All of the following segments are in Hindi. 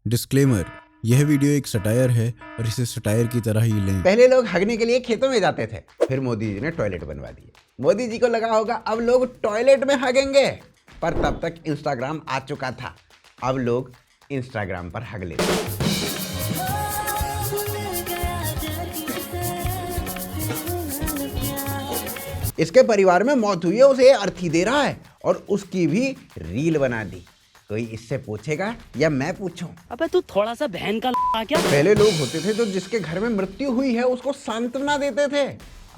डिस्क्लेमर, यह वीडियो एक सटायर है और इसे सटायर की तरह ही लें। पहले लोग हगने के लिए खेतों में जाते थे, फिर मोदी जी ने टॉयलेट बनवा दिए। मोदी जी को लगा होगा अब लोग टॉयलेट में हगेंगे, पर तब तक इंस्टाग्राम आ चुका था। अब लोग इंस्टाग्राम पर हग लेते हैं। इसके परिवार में मौत हुई है, उसे अर्थी दे रहा है और उसकी भी रील बना दी। कोई इससे पूछेगा या मैं पूछूं? अबे तू थोड़ा सा बहन का क्या? पहले लोग होते थे जो जिसके घर में मृत्यु हुई है उसको सांत्वना देते थे,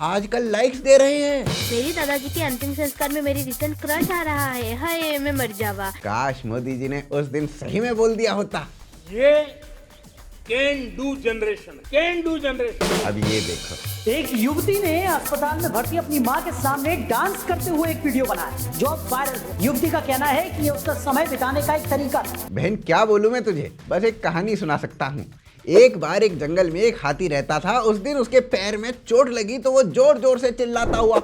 आजकल लाइक्स दे रहे हैं। मेरी दादाजी के अंतिम संस्कार में मेरी रिसेंट क्रश आ रहा है, हाय मैं मर जावा। काश मोदी जी ने उस दिन सही में बोल दिया होता। ये कैन डू जनरेशन। अब ये देखो, एक युवती ने अस्पताल में भर्ती अपनी मां के सामने डांस करते हुए एक वीडियो बनाया जो अब वायरल है। युवती का कहना है कि ये उसका समय बिताने का एक तरीका था। बहन क्या बोलूं मैं तुझे, बस एक कहानी सुना सकता हूँ। एक बार एक जंगल में एक हाथी रहता था। उस दिन उसके पैर में चोट लगी तो वो जोर जोर से चिल्लाता हुआ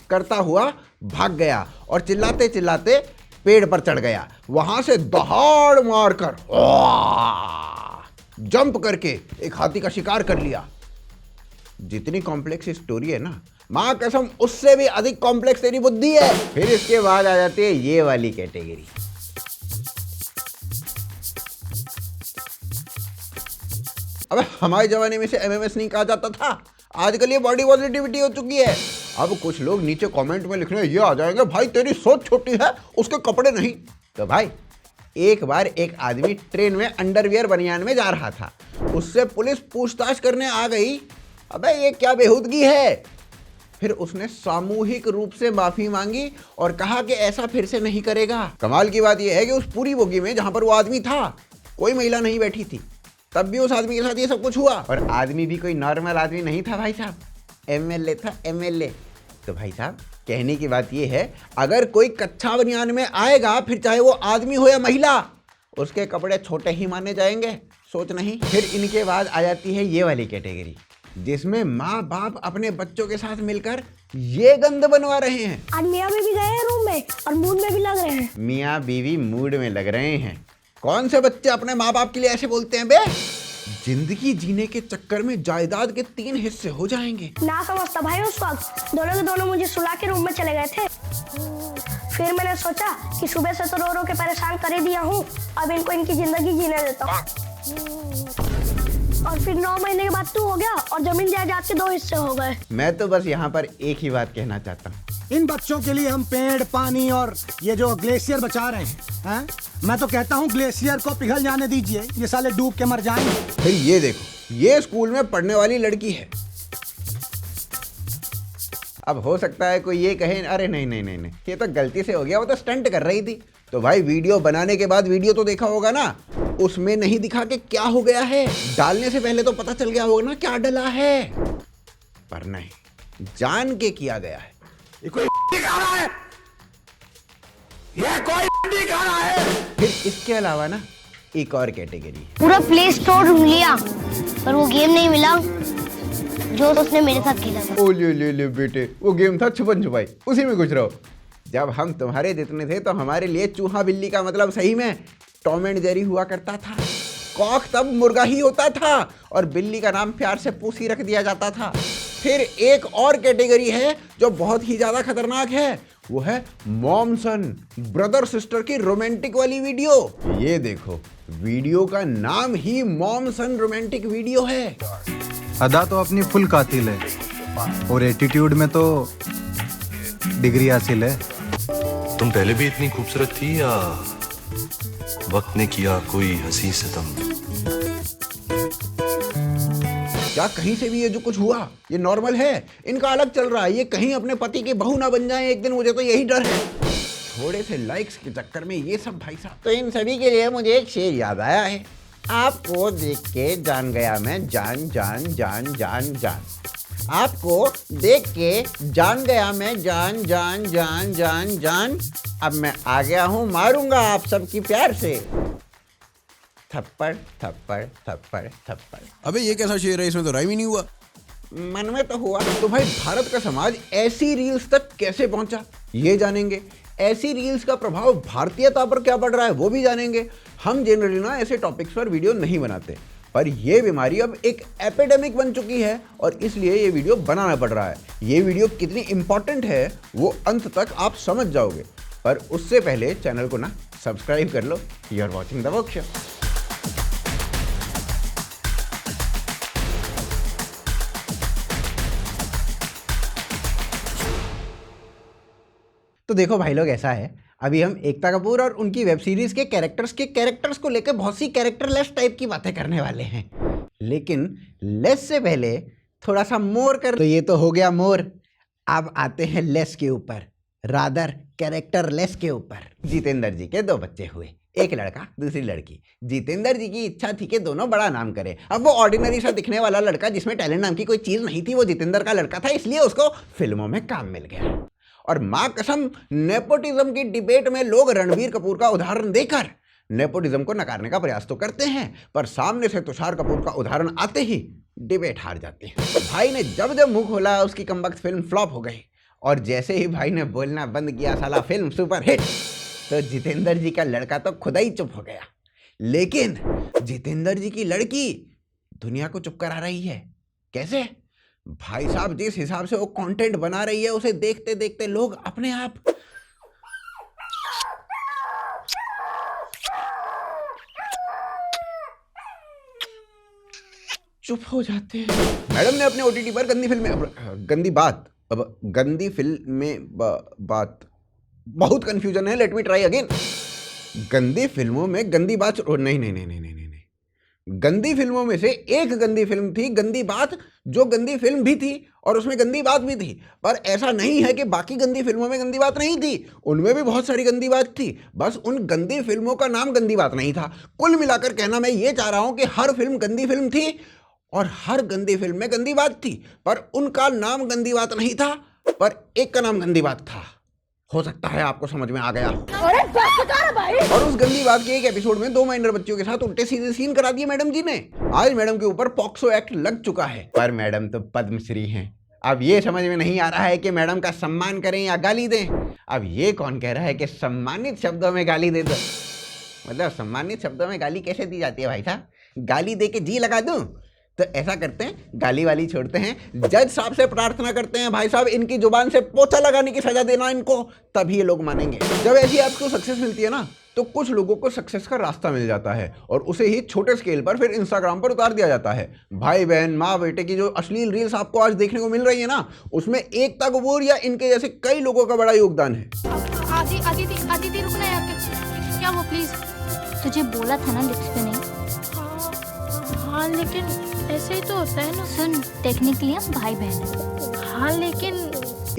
करता हुआ भाग गया और चिल्लाते चिल्लाते पेड़ पर चढ़ गया। वहां से दहाड़ मारकर जंप करके एक हाथी का शिकार कर लिया। जितनी कॉम्प्लेक्स स्टोरी है ना, मां कसम उससे भी अधिक कॉम्प्लेक्स तेरी बुद्धि है। फिर इसके बाद आ जाती है ये वाली कैटेगरी। अबे हमारे जमाने में से एमएमएस नहीं कहा जाता था, आजकल ये बॉडी पॉजिटिविटी हो चुकी है। अब कुछ लोग नीचे कमेंट में लिखने ये आ जाएंगे, भाई तेरी सोच छोटी है, उसके कपड़े नहीं। तो भाई एक बार एक आदमी ट्रेन में अंडरवियर बनियान में जा रहा था, उससे पुलिस पूछताछ करने आ गई। अबे ये क्या बेहूदगी है। फिर उसने सामूहिक रूप से माफी मांगी और कहा कि ऐसा फिर से नहीं करेगा। कमाल की बात यह है कि उस पूरी बोगी में जहां पर वो आदमी था कोई महिला नहीं बैठी थी, तब भी उस आदमी के साथ ये सब कुछ हुआ। और आदमी भी कोई नॉर्मल आदमी नहीं था भाई साहब, एमएलए था, एमएलए। तो भाई साहब कहने की बात ये है, अगर कोई कच्चा बनियान में आएगा, फिर चाहे वो आदमी हो या महिला, उसके कपड़े छोटे ही माने जाएंगे, सोच नहीं। फिर इनके बाद आ जाती है ये वाली कैटेगरी, जिसमें माँ बाप अपने बच्चों के साथ मिलकर ये गंद बनवा रहे हैं। आज मियाँ बीवी गए हैं रूम में और मूड में भी लग रहे हैं। मियाँ बीवी मूड में लग रहे हैं। कौन से बच्चे अपने माँ बाप के लिए ऐसे बोलते हैं बे? जिंदगी जीने के चक्कर में जायदाद के 3 हिस्से हो जाएंगे। ना समझता भाई, उस वक्त दोनों के दोनों मुझे सुला के रूम में चले गए थे। फिर मैंने सोचा कि सुबह से तो रो रो के परेशान कर ही दिया हूँ, अब इनको इनकी जिंदगी जीने देता हूँ। और फिर 9 महीने के बाद तू हो गया और जमीन जायदाद के 2 हिस्से हो गए। मैं तो बस यहाँ पर एक ही बात कहना चाहता हूँ, इन बच्चों के लिए हम पेड़, पानी और ये जो ग्लेशियर बचा रहे हैं? मैं तो कहता हूँ ग्लेशियर को पिघल जाने दीजिए, ये साले डूब के मर जाएंगे। फिर ये देखो, ये स्कूल में पढ़ने वाली लड़की है। अब हो सकता है कोई ये कहे अरे नहीं, ये तो गलती से हो गया, वो तो स्टंट कर रही थी। तो भाई वीडियो बनाने के बाद वीडियो तो देखा होगा ना, उसमें नहीं दिखा कि क्या हो गया है। डालने से पहले तो पता चल गया होगा ना क्या डला है, पर नहीं, जान के किया गया है। ये कोई खा रहा है, ये कोई खा रहा है। फिर इसके अलावा ना एक और कैटेगरी, पूरा प्ले स्टोर ढूंढ लिया पर वो गेम नहीं मिला जो उसने मेरे साथ खेला था। ओ ले बेटे, वो गेम था छुपन छुपाई, उसी में घुस रहो। जब हम तुम्हारे जितने थे तो हमारे लिए चूहा बिल्ली का मतलब सही में टॉम एंड जेरी हुआ करता था। कॉक तब मुर्गा ही होता था और बिल्ली का नाम प्यार से पूसी रख दिया जाता था। फिर एक और कैटेगरी है जो बहुत ही ज्यादा खतरनाक है, वो है मॉम सन, ब्रदर सिस्टर की रोमांटिक वाली वीडियो। ये देखो, वीडियो का नाम ही मॉम सन रोमांटिक वीडियो है। अदा तो अपनी फुल कातिल है और एटीट्यूड में तो डिग्री हासिल है। तुम पहले भी इतनी खूबसूरत थी या वक्त ने किया कोई हंसी सितम? क्या कहीं से भी ये जो कुछ हुआ ये नॉर्मल है? इनका अलग चल रहा है, ये कहीं अपने पति की बहू ना बन जाए एक दिन, मुझे तो यही डर है। थोड़े से लाइक्स के चक्कर में ये सब भाई साहब। तो इन सभी के लिए मुझे एक शेर याद आया है, आपको देख के जान गया मैं जान जान जान जान जान। आपको देख के जान गया मैं जान जान जान जान जान। अब मैं आ गया हूँ, मारूंगा आप सबकी प्यार से थप्पड़ थप्पड़ थप्पड़ थप्पड़। अबे ये कैसा शेर है, इसमें तो राइम ही नहीं हुआ। मन में तो हुआ। तो भाई भारत का समाज ऐसी रील्स तक कैसे पहुंचा, ये जानेंगे। ऐसी रील्स का प्रभाव भारतीयता पर क्या पड़ रहा है वो भी जानेंगे। हम जनरली ना ऐसे टॉपिक्स पर वीडियो नहीं बनाते, पर यह बीमारी अब एक एपिडेमिक बन चुकी है और इसलिए ये वीडियो बनाना पड़ रहा है। ये वीडियो कितनी इंपॉर्टेंट है वो अंत तक आप समझ जाओगे, पर उससे पहले चैनल को ना सब्सक्राइब कर लो। You are watching the workshop. तो देखो भाई लोग, ऐसा है अभी हम एकता कपूर और उनकी वेब सीरीज के कैरेक्टर्स को लेकर बहुत सी कैरेक्टरलेस टाइप की बातें करने वाले हैं, लेकिन लेस से पहले थोड़ा सा मोर कर। तो ये तो हो गया मोर, अब आते हैं लेस के ऊपर, रादर कैरेक्टरलेस के ऊपर। जितेंद्र जी के 2 बच्चे हुए, एक लड़का दूसरी लड़की। जितेंद्र जी की इच्छा थी कि दोनों बड़ा नाम करें। अब वो ऑर्डिनरी सा दिखने वाला लड़का जिसमें टैलेंट नाम की कोई चीज नहीं थी, वो जितेंद्र का लड़का था, इसलिए उसको फिल्मों में काम मिल गया। और मां कसम, नेपोटिज्म की डिबेट में लोग रणबीर कपूर का उदाहरण देकर नेपोटिज्म को नकारने का प्रयास तो करते हैं, पर सामने से तुषार कपूर का उदाहरण आते ही डिबेट हार जाते हैं। भाई ने जब जब मुंह खोला उसकी कमबख्त फिल्म फ्लॉप हो गई, और जैसे ही भाई ने बोलना बंद किया साला फिल्म सुपर हिट। तो जितेंद्र जी का लड़का तो खुदा ही चुप हो गया, लेकिन जितेंद्र जी की लड़की दुनिया को चुप करा रही है। कैसे? भाई साहब, जिस हिसाब से वो कंटेंट बना रही है, उसे देखते देखते लोग अपने आप चुप हो जाते हैं। मैडम ने अपने OTT पर गंदी फिल्म में बात बहुत कंफ्यूजन है, लेट मी ट्राई अगेन। गंदी फिल्मों में गंदी बात नहीं, गंदी फिल्मों में से एक गंदी फिल्म थी गंदी बात, जो गंदी फिल्म भी थी और उसमें गंदी बात भी थी। पर ऐसा नहीं है कि बाकी गंदी फिल्मों में गंदी बात नहीं थी, उनमें भी बहुत सारी गंदी बात थी, बस उन गंदी फिल्मों का नाम गंदी बात नहीं था। कुल मिलाकर कहना मैं ये चाह रहा हूं कि हर फिल्म गंदी फिल्म थी और हर गंदी फिल्म में गंदी बात थी, पर उनका नाम गंदी बात नहीं था, पर एक का नाम गंदी बात था। हो सकता है आपको समझ में आ गया। अरे बस कर भाई। और उस गंदी बात के एक एपिसोड में 2 माइनर बच्चियों के साथ उल्टे सीधे सीन करा दिए मैडम जी ने। आज मैडम के ऊपर पॉक्सो एक्ट लग चुका है, पर मैडम तो पद्मश्री हैं। अब ये समझ में नहीं आ रहा है कि मैडम का सम्मान करें या गाली दें। अब ये कौन कह रहा है कि सम्मानित शब्दों में गाली दे दो? मतलब सम्मानित शब्दों में गाली कैसे दी जाती है भाई साहब? गाली दे के जी लगा दूं? तो ऐसा करते हैं, गाली वाली छोड़ते हैं, जज साहब से प्रार्थना करते हैं भाई साहब इनकी जुबान से पोछा लगाने की सजा देना इनको, तभी ये लोग मानेंगे। जब ऐसी आपको सक्सेस मिलती है ना, तो कुछ लोगों को सक्सेस का रास्ता मिल जाता है और उसे ही छोटे स्केल पर फिर इंस्टाग्राम पर उतार दिया जाता है। भाई बहन माँ बेटे की जो अश्लील रील्स आपको आज देखने को मिल रही है ना, उसमें एकता कपूर या इनके जैसे कई लोगों का बड़ा योगदान है। आदिति रुकना यार, क्या वो प्लीज? तुझे बोला था ना लिप्स पे नहीं। हाँ लेकिन ऐसे ही तो होता है ना। सुन, टेक्निकली हम भाई बहन हैं। हाँ लेकिन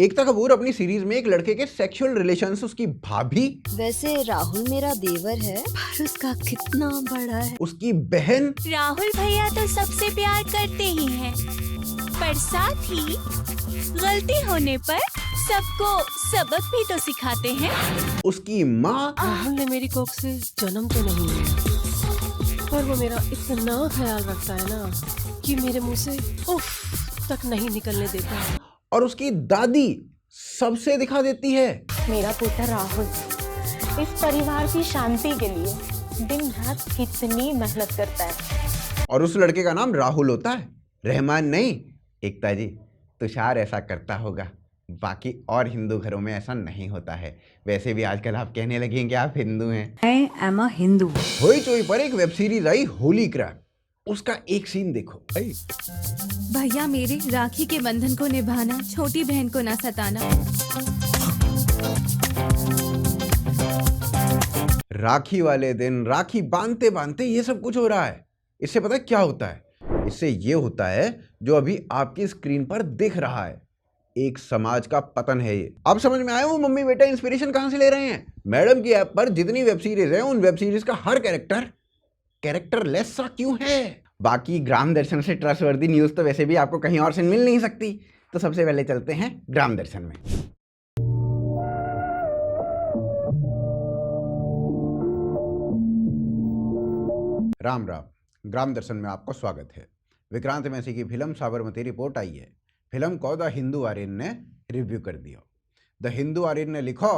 एकता कपूर अपनी सीरीज में एक लड़के के सेक्सुअल रिलेशंस, उसकी भाभी, वैसे राहुल मेरा देवर है, पर उसका कितना बड़ा है, उसकी बहन। राहुल भैया तो सबसे प्यार करते ही हैं, पर साथ ही गलती होने पर सबको सबक भी तो सिखाते हैं। उसकी माँ। राहुल ने मेरी कोख से जन्म तो नहीं लिया, पर वो मेरा इतना ख्याल रखता है ना कि मेरे मुंह से उफ तक नहीं निकलने देता है। और उसकी दादी सबसे दिखा देती है। मेरा पुत्र राहुल इस परिवार की शांति के लिए दिन रात कितनी मेहनत करता है। और उस लड़के का नाम राहुल होता है, रहमान नहीं। एकता जी, तुषार ऐसा करता होगा, बाकी और हिंदू घरों में ऐसा नहीं होता है। वैसे भी आजकल आप कहने लगे हैं कि आप हिंदू हैं। I am a Hindu. होई चोई पर एक वेब सीरीज आई होली क्रैक, उसका एक सीन देखो। भैया मेरे, राखी के बंधन को निभाना, छोटी बहन को ना सताना। राखी वाले दिन राखी बांधते बांधते ये सब कुछ हो रहा है। इससे पता है क्या होता है? इससे ये होता है जो अभी आपकी स्क्रीन पर दिख रहा है, एक समाज का पतन है ये। अब समझ में आया वो मम्मी बेटा इंस्पिरेशन कहां से ले रहे हैं? मैडम की ऐप पर जितनी वेब सीरीज है, उन वेब सीरीज का हर कैरेक्टरलेस सा क्यों है? बाकी ग्राम दर्शन से ट्रस्टवर्दी न्यूज तो वैसे भी आपको कहीं और से मिल नहीं सकती। तो सबसे पहले चलते हैं ग्राम दर्शन में। राम राम। ग्राम दर्शन में आपका स्वागत है। विक्रांत मैसी की फिल्म साबरमती रिपोर्ट आई है। फिल्म को द हिंदू आर्यन ने रिव्यू कर दिया। द हिंदू आर्यन ने लिखा,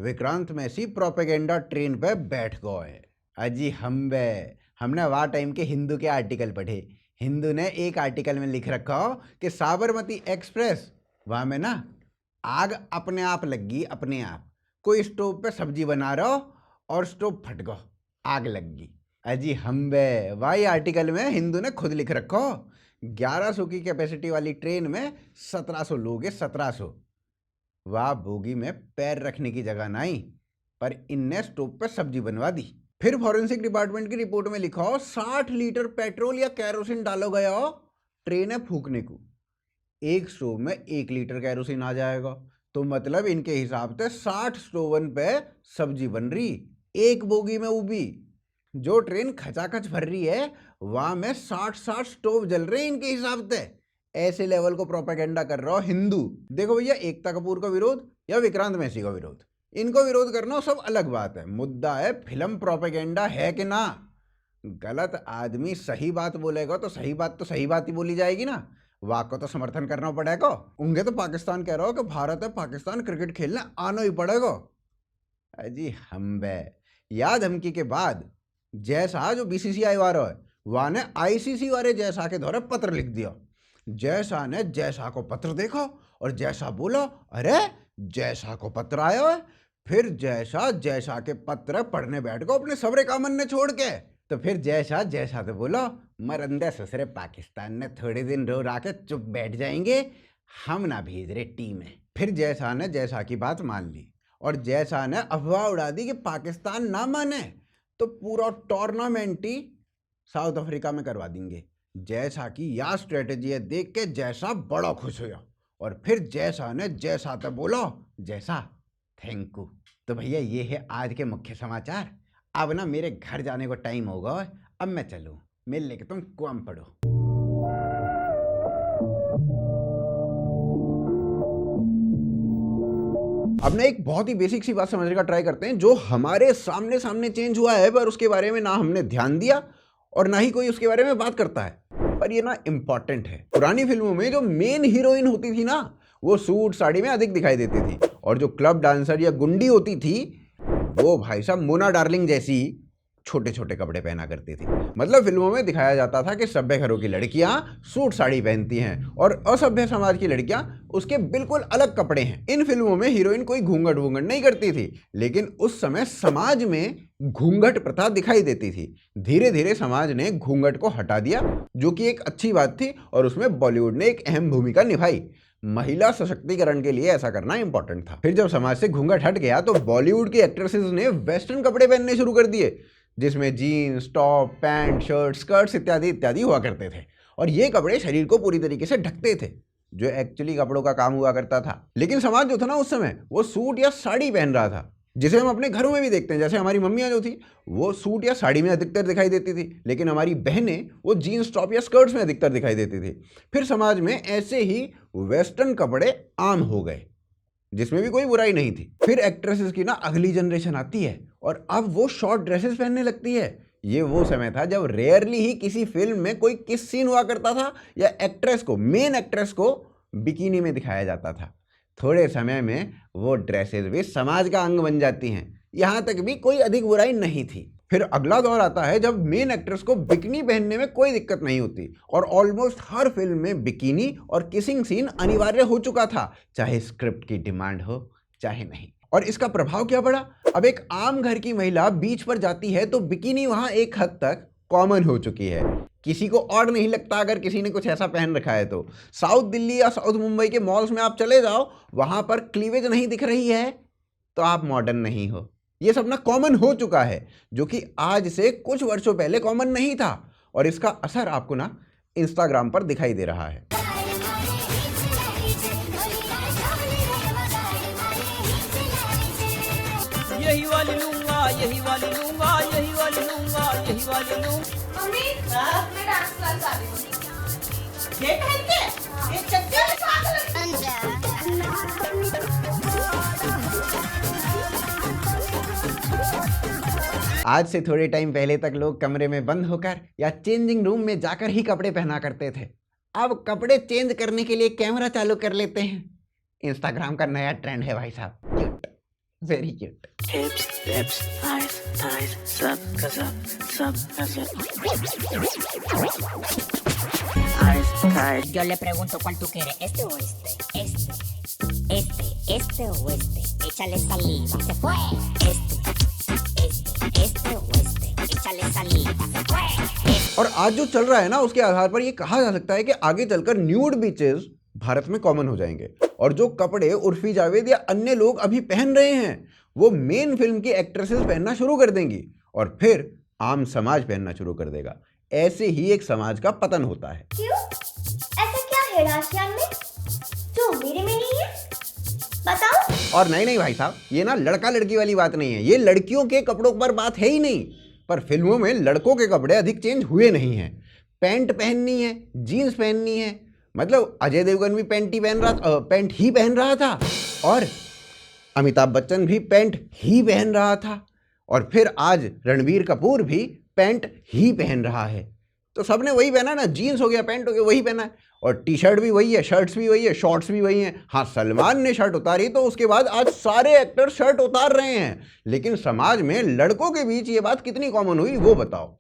विक्रांत मैसी प्रोपेगेंडा ट्रेन पे बैठ गए। अजी हमने वहाँ टाइम के हिंदू के आर्टिकल पढ़े। हिंदू ने एक आर्टिकल में लिख रखा हो कि साबरमती एक्सप्रेस वहाँ में ना आग अपने आप लग गई, अपने आप। कोई स्टोव पे सब्जी बना रहा हो और स्टोव फट गो, आग लग गई। अजी वही आर्टिकल में हिंदू ने खुद लिख रखा हो 1100 की कैपेसिटी वाली ट्रेन में 1700 लोग हैं, 1700। वाह, बोगी में पैर रखने की जगह नहीं, पर इनने स्टोव पे सब्जी बनवा दी। फिर फॉरेंसिक डिपार्टमेंट की रिपोर्ट में लिखा हो 60 लीटर पेट्रोल या कैरोसिन डालो गया हो ट्रेन है फूकने को। एक स्टोव में 1 लीटर कैरोसिन आ जाएगा, तो मतलब इनके हिसाब से 60 स्टोवन पे सब्जी बन रही, एक बोगी में उबी। जो ट्रेन खचाखच भर रही है वहां में 60 स्टोव जल रहे हैं इनके हिसाब से। ऐसे लेवल को प्रोपेगेंडा कर रहा हो हिंदू। देखो भैया, एकता कपूर का विरोध या विक्रांत मैसी का विरोध, इनको विरोध करना सब अलग बात है। मुद्दा है फिल्म प्रोपेगेंडा है कि ना। गलत आदमी सही बात बोलेगा तो सही बात ही बोली जाएगी ना। वाक को तो समर्थन करना पड़ेगा। उनके तो पाकिस्तान कह रहा हो कि भारत है पाकिस्तान क्रिकेट खेलने आना ही पड़ेगा। अजी या धमकी के बाद जैसा जो बीसीसीआई वाला है वहां ने आईसीसी वाले जैसा के द्वारा पत्र लिख दिया। जैसा ने जैसा को पत्र देखा और जैसा बोला, अरे जैसा को पत्र आया है। फिर जैसा के पत्र पढ़ने बैठ गो अपने सबरे कामन ने छोड़ के। तो फिर जैसा तो बोला, मरंदे ससुरे पाकिस्तान ने थोड़े दिन रो रहा के चुप बैठ जाएंगे, हम ना भेज रहे टीम में। फिर जैसा ने जैसा की बात मान ली और जैसा ने अफवाह उड़ा दी कि पाकिस्तान ना माने तो पूरा टूर्नामेंट ही साउथ अफ्रीका में करवा देंगे। जैसा की यह स्ट्रेटेजी है देख के जैसा बड़ा खुश हुआ और फिर जैसा ने जैसा तो बोला, जैसा थैंक यू। तो भैया ये है आज के मुख्य समाचार। अब ना मेरे घर जाने को टाइम होगा, अब मैं चलूं, मिल लेके तुम काम पढ़ो। अब ना एक बहुत ही बेसिक सी बात समझने का ट्राई करते हैं जो हमारे सामने चेंज हुआ है, पर उसके बारे में ना हमने ध्यान दिया और ना ही कोई उसके बारे में बात करता है, पर ये ना इम्पॉर्टेंट है। पुरानी फिल्मों में जो मेन हीरोइन होती थी ना, वो सूट साड़ी में अधिक दिखाई देती थी और जो क्लब डांसर या गुंडी होती थी वो भाई साहब मोना डार्लिंग जैसी छोटे छोटे कपड़े पहना करती थी। मतलब फिल्मों में दिखाया जाता था कि सभ्य घरों की लड़कियां सूट साड़ी पहनती हैं और असभ्य समाज की लड़कियां उसके बिल्कुल अलग कपड़े हैं। इन फिल्मों में हीरोइन कोई घूंघट वूंघट नहीं करती थी, लेकिन उस समय समाज में घूंघट प्रथा दिखाई देती थी। धीरे धीरे समाज ने घूंघट को हटा दिया, जो कि एक अच्छी बात थी और उसमें बॉलीवुड ने एक अहम भूमिका निभाई। महिला सशक्तिकरण के लिए ऐसा करना इंपॉर्टेंट था। फिर जब समाज से घूंघट हट गया तो बॉलीवुड की एक्ट्रेसेस ने वेस्टर्न कपड़े पहनने शुरू कर दिए, जिसमें jeans, top, pant, shirt, skirts इत्यादि इत्यादि हुआ करते थे और ये कपड़े शरीर को पूरी तरीके से ढकते थे, जो एक्चुअली कपड़ों का काम हुआ करता था। लेकिन समाज जो था ना उस समय वो सूट या साड़ी पहन रहा था, जिसे हम अपने घरों में भी देखते हैं। जैसे हमारी मम्मियाँ जो थी वो सूट या साड़ी में अधिकतर दिखाई देती थी, लेकिन हमारी बहनें वो जीन्स, टॉप या स्कर्ट्स में अधिकतर दिखाई देती थी। फिर समाज में ऐसे ही वेस्टर्न कपड़े आम हो गए, जिसमें भी कोई बुराई नहीं थी। फिर एक्ट्रेसेस की ना अगली जनरेशन आती है और अब वो शॉर्ट ड्रेसेस पहनने लगती है। ये वो समय था जब रेयरली ही किसी फिल्म में कोई किस सीन हुआ करता था या एक्ट्रेस को, मेन एक्ट्रेस को बिकिनी में दिखाया जाता था। थोड़े समय में वो ड्रेसेस भी समाज का अंग बन जाती हैं, यहाँ तक भी कोई अधिक बुराई नहीं थी। फिर अगला दौर आता है जब मेन एक्ट्रेस को बिकिनी पहनने में कोई दिक्कत नहीं होती और ऑलमोस्ट हर फिल्म में बिकिनी और किसिंग सीन अनिवार्य हो चुका था, चाहे स्क्रिप्ट की डिमांड हो चाहे नहीं। और इसका प्रभाव क्या पड़ा? अब एक आम घर की महिला बीच पर जाती है तो बिकिनी वहां एक हद तक कॉमन हो चुकी है। किसी को और नहीं लगता अगर किसी ने कुछ ऐसा पहन रखा है तो। साउथ दिल्ली या साउथ मुंबई के मॉल्स में आप चले जाओ, वहां पर क्लीवेज नहीं दिख रही है तो आप मॉडर्न नहीं हो। ये सब ना कॉमन हो चुका है, जो कि आज से कुछ वर्षों पहले कॉमन नहीं था और इसका असर आपको ना इंस्टाग्राम पर दिखाई दे रहा है। यही वाली लूंगा, यही वाली लूंगा, यही वाली लूंगा, यही वाली लूंगा। मम्मी, मैं डांस क्लास आ रही हूँ। ये पहन के एक चक्कर आज से थोड़े टाइम पहले तक लोग कमरे में बंद होकर या चेंजिंग रूम में जाकर ही कपड़े पहना करते थे। अब कपड़े चेंज करने के लिए कैमरा चालू कर लेते हैं। इंस्टाग्राम का नया ट्रेंड है भाई साहब, cute. Very cute. Hips, lips, thighs, thighs, sub ka sub, sub ka sub. Thighs, thighs. Yo le pregunto cuál tú quieres, este o este, este o este. Échale saliva, se fue. Este o este. Échale saliva, se fue. और आज जो चल रहा है ना उसके आधार पर ये कहा जा सकता है कि आगे चलकर न्यूड बीचेस भारत में कॉमन हो जाएंगे और जो कपड़े उर्फी जावेद या अन्य लोग अभी पहन रहे हैं वो मेन फिल्म की एक्ट्रेसेस पहनना शुरू कर देंगी और फिर आम समाज पहनना शुरू कर देगा। ऐसे ही एक समाज का पतन होता है। क्यों? ऐसा क्या है राशियान में जो मेरे में नहीं है? बताओ। और नहीं भाई साहब, ये ना लड़का लड़की वाली बात नहीं है, ये लड़कियों के कपड़ों पर बात है ही नहीं। पर फिल्मों में लड़कों के कपड़े अधिक चेंज हुए नहीं हैं। पैंट पहननी है, जीन्स पहननी है, मतलब अजय देवगन भी पैंट ही पहन रहा था और अमिताभ बच्चन भी पैंट ही पहन रहा था और फिर आज रणबीर कपूर भी पैंट ही पहन रहा है। तो सबने वही पहना ना, जीन्स हो गया, पैंट हो गया, वही पहना है और टी शर्ट भी वही है, शर्ट्स भी वही है, शॉर्ट्स भी वही हैं। हाँ, सलमान ने शर्ट उतारी तो उसके बाद आज सारे एक्टर शर्ट उतार रहे हैं, लेकिन समाज में लड़कों के बीच ये बात कितनी कॉमन हुई वो बताओ।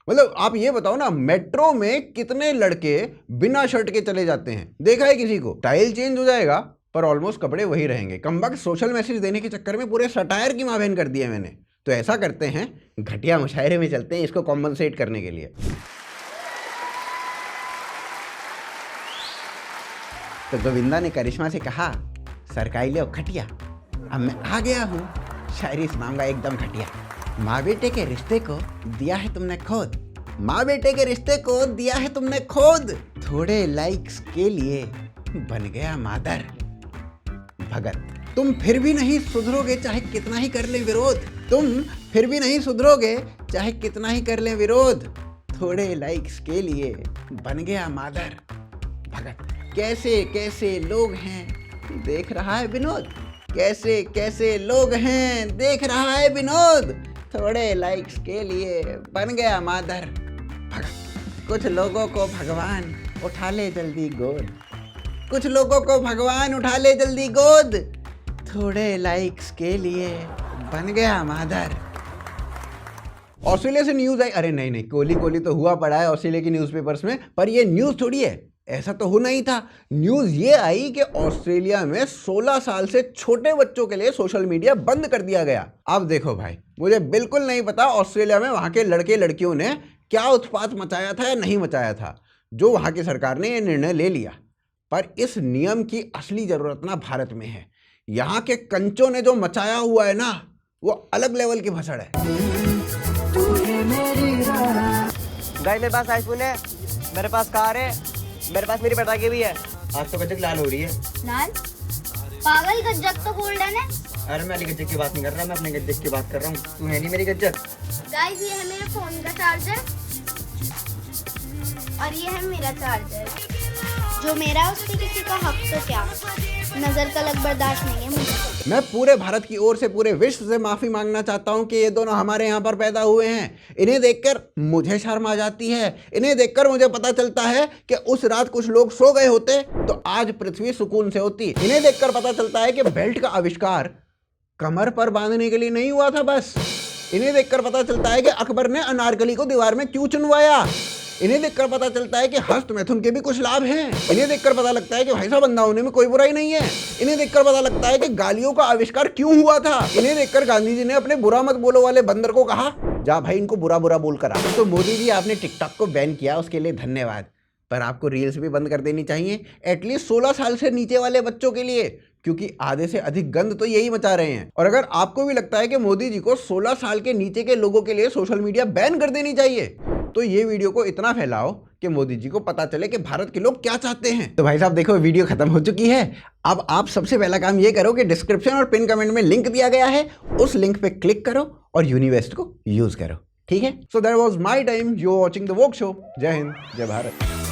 मतलब आप ये बताओ ना, मेट्रो में कितने लड़के बिना शर्ट के चले जाते हैं? देखा है किसी को? स्टाइल चेंज हो जाएगा पर ऑलमोस्ट कपड़े वही रहेंगे। कमबख्त सोशल मैसेज देने के चक्कर में पूरे सटायर की माँ बहन कर दिया मैंने। तो ऐसा करते हैं, घटिया मुशायरे में चलते हैं इसको कॉम्पनसेट करने के लिए। तो गोविंदा ने करिश्मा से कहा, सरकाई ले खटिया, अब मैं आ गया हूँ, शायरी सुनाऊंगा एकदम घटिया। माँ बेटे के रिश्ते को दिया है तुमने खोद, माँ बेटे के रिश्ते को दिया है तुमने खोद, थोड़े लाइक्स के लिए बन गया मादर भगत। तुम फिर भी नहीं सुधरोगे चाहे कितना ही कर ले विरोध, तुम फिर भी नहीं सुधरोगे चाहे कितना ही कर ले विरोध, थोड़े लाइक्स के लिए बन गया मादर भगत। कैसे कैसे लोग हैं देख रहा है विनोद, कैसे कैसे लोग हैं देख रहा है विनोद, थोड़े लाइक्स के लिए बन गया मादर भगत। कुछ लोगों को भगवान उठा ले जल्दी गोद, कुछ लोगों को भगवान उठा ले जल्दी गोद, थोड़े लाइक्स के लिए बन गया मादर। ऑस्ट्रेलिया से न्यूज आई, अरे नहीं कोहली तो हुआ पड़ा है ऑस्ट्रेलिया की न्यूज़पेपर्स में, पर ये न्यूज़ थोड़ी है, ऐसा तो होना ही था। न्यूज़ ये आई कि ऑस्ट्रेलिया में 16 साल से छोटे बच्चों के लिए सोशल मीडिया बंद कर दिया गया। अब देखो भाई, मुझे बिल्कुल नहीं पता ऑस्ट्रेलिया में वहाँ के लड़के लड़कियों ने क्या उत्पात मचाया था या नहीं मचाया था, जो वहाँ की सरकार ने ये निर्णय ले लिया। पर इस नियम की असली ज़रूरत ना भारत में है। यहाँ के कंचों ने जो मचाया हुआ है ना, वो अलग लेवल की भसड़ है। गाइस मेरे पास आईफोन है, मेरे पास कार है, मेरे पास मेरी पटाखे भी है। आज तो गज्जक लाल हो रही है। लाल? पागल, गज्जक तो गोल्डन है। अरे मैं अली गज्जक की बात नहीं कर रहा, मैं अपने गज्जक की बात कर रहा हूँ। तू है नहीं मेरी गज्जक। गाइस ये है मेरे फोन का चार्जर और ये है मेरा चार्जर। जो मेरा है उससे किसी का हक तो क्या, नजर का लग बर्दाश्त नहीं है मुझे। मैं पूरे भारत की ओर से पूरे विश्व से माफी मांगना चाहता हूं कि ये दोनों हमारे यहाँ पर पैदा हुए हैं। इन्हें देखकर मुझे शर्म आ जाती है, इन्हें देखकर मुझे पता चलता है कि उस रात कुछ लोग सो गए होते तो आज पृथ्वी सुकून से होती। इन्हें देखकर पता चलता है कि बेल्ट का आविष्कार कमर पर बांधने के लिए नहीं हुआ था बस। इन्हें देखकर पता चलता है कि अकबर ने अनारकली को दीवार में क्यों चुनवाया। इन्हें देखकर पता चलता है कि हस्त मैथुन के भी कुछ लाभ हैं। इन्हें देखकर पता लगता है कि भाई साहब अंधा होने में कोई बुराई नहीं है। इन्हें देखकर पता लगता है कि गालियों का आविष्कार क्यों हुआ था। इन्हें देखकर गांधी जी ने अपने बुरा मत बोलो वाले बंदर को कहा, जा भाई इनको बुरा बुरा बोल कर आ। तो मोदी जी आपने टिकटॉक को बैन किया, उसके लिए धन्यवाद, पर आपको रील्स भी बंद कर देनी चाहिए, एटलीस्ट 16 साल से नीचे वाले बच्चों के लिए, क्योंकि आधे से अधिक गंद तो यही मचा रहे हैं। और अगर आपको भी लगता है कि मोदी जी को 16 साल के नीचे के लोगों के लिए सोशल मीडिया बैन कर देनी चाहिए, तो ये वीडियो को इतना फैलाओ कि मोदी जी को पता चले कि भारत के लोग क्या चाहते हैं। तो भाई साहब देखो, वीडियो खत्म हो चुकी है। अब आप सबसे पहला काम ये करो कि डिस्क्रिप्शन और पिन कमेंट में लिंक दिया गया है, उस लिंक पे क्लिक करो और यूनिवेस्ट को यूज करो, ठीक है। So that was my time, you are watching the woke show. जय हिंद, जय भारत।